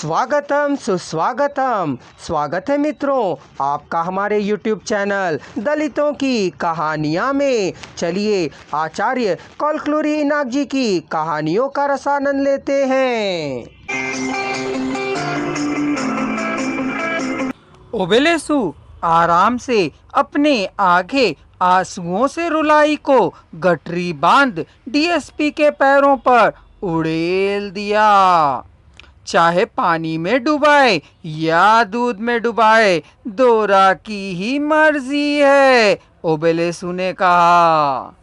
स्वागतम सुस्वागतम। स्वागत है मित्रों आपका हमारे YouTube चैनल दलितों की कहानियाँ में। चलिए आचार्य कौलक्लुरी इनाक जी की कहानियों का रसानंद लेते हैं। ओबेलेसु आराम से अपने आगे आंसुओं से रुलाई को गठरी बांध डीएसपी के पैरों पर उड़ेल दिया। चाहे पानी में डुबाए या दूध में डुबाए, दोरा की ही मर्जी है, ओबेलेसु ने कहा।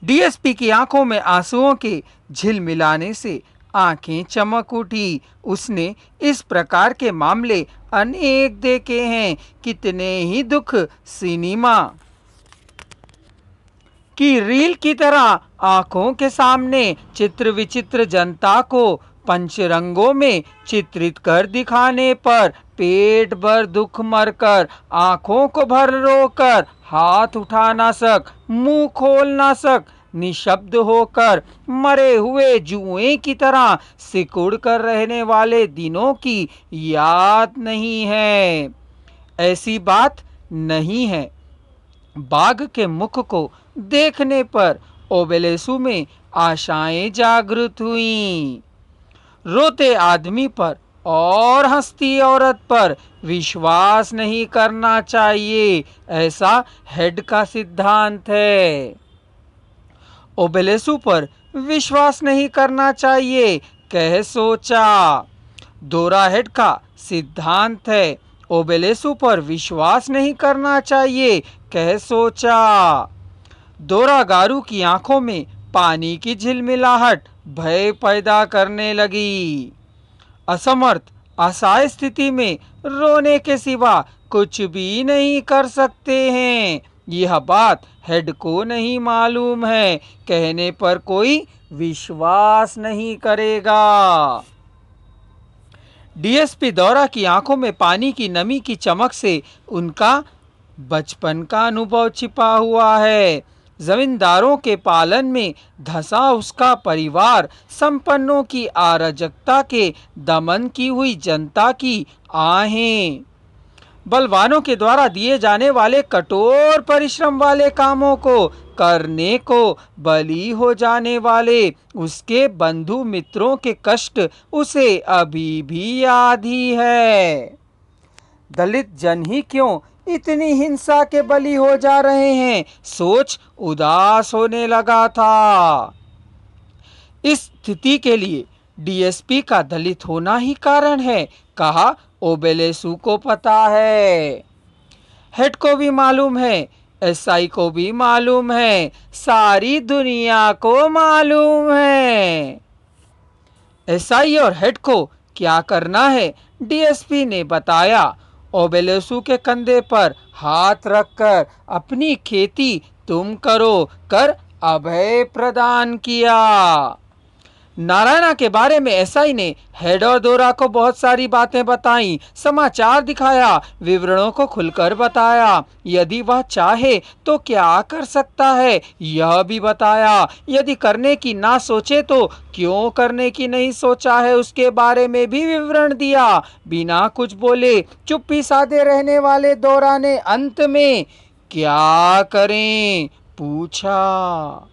डीएसपी की आंखों में आंसुओं के झिलमिलाने से आंखें चमक उठी। उसने इस प्रकार के मामले अनेक देखे हैं। कितने ही दुख सिनेमा की रील की तरह आंखों के सामने चित्र विचित्र जनता को पंचरंगों में चित्रित कर दिखाने पर पेट भर दुख मरकर, आंखों को भर रोकर, हाथ उठा ना सक, मुंह खोल ना सक, निशब्द होकर मरे हुए जुएं की तरह सिकुड़ कर रहने वाले दिनों की याद नहीं है। ऐसी बात नहीं है। बाघ के मुख को देखने पर ओबेलेसु में आशाएं जागृत हुईं। रोते आदमी पर और हंसती औरत पर विश्वास नहीं करना चाहिए, ऐसा हेड का सिद्धांत है। ओबेलेसु पर विश्वास नहीं करना चाहिए, कह सोचा। दोरा हेड का सिद्धांत है, ओबेलेसु पर विश्वास नहीं करना चाहिए, कह सोचा। दोरा गारू की आंखों में पानी की झिलमिलाहट भय पैदा करने लगी। असमर्थ असहाय स्थिति में रोने के सिवा कुछ भी नहीं कर सकते हैं, यह बात हेड को नहीं मालूम है। कहने पर कोई विश्वास नहीं करेगा। डीएसपी दोरा की आंखों में पानी की नमी की चमक से उनका बचपन का अनुभव छिपा हुआ है। जमींदारों के पालन में धंसा उसका परिवार, संपन्नों की अराजकता के दमन की हुई जनता की आहें, बलवानों के द्वारा दिए जाने वाले कठोर परिश्रम वाले कामों को करने को बली हो जाने वाले उसके बंधु मित्रों के कष्ट उसे अभी भी याद ही है। दलित जन ही क्यों इतनी हिंसा के बली हो जा रहे हैं, सोच उदास होने लगा था। इस स्थिति के लिए डीएसपी का दलित होना ही कारण है, कहा। ओबेलेसु को पता है, हेड को भी मालूम है, एसआई को भी मालूम है, सारी दुनिया को मालूम है। एसआई और हेड को क्या करना है, डीएसपी ने बताया। ओबेलेसु के कंधे पर हाथ रखकर अपनी खेती तुम करो कर अभय प्रदान किया। नारायणा के बारे में एसआई ने हेड और दोरा को बहुत सारी बातें बताई, समाचार दिखाया, विवरणों को खुलकर बताया। यदि वह चाहे तो क्या कर सकता है यह भी बताया। यदि करने की ना सोचे तो क्यों करने की नहीं सोचा है उसके बारे में भी विवरण दिया। बिना कुछ बोले चुप्पी साधे रहने वाले दोरा ने अंत में क्या करें पूछा।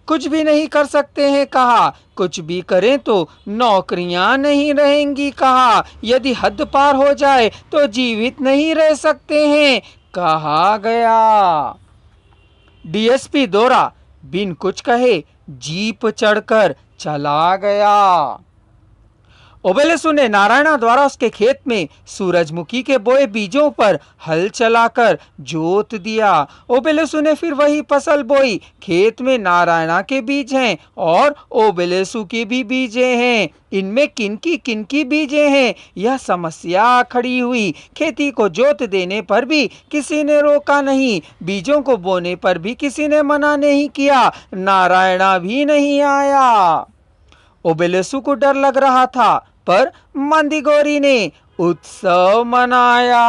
कुछ भी नहीं कर सकते हैं, कहा। कुछ भी करें तो नौकरियां नहीं रहेंगी, कहा। यदि हद पार हो जाए तो जीवित नहीं रह सकते हैं, कहा गया। डीएसपी दोरा बिन कुछ कहे जीप चढ़कर चला गया। ओबेलेसु ने नारायणा द्वारा उसके खेत में सूरजमुखी के बोए बीजों पर हल चलाकर जोत दिया। ओबेलेसु ने फिर वही फसल बोई। खेत में नारायणा के बीज हैं और ओबेलेसु की भी बीजें हैं। इनमें किनकी बीजें हैं यह समस्या खड़ी हुई। खेती को जोत देने पर भी किसी ने रोका नहीं, बीजों को बोने पर भी किसी ने मना नहीं किया, नारायणा भी नहीं आया। ओबेलेसु को डर लग रहा था, पर मंदिगोरी ने उत्सव मनाया।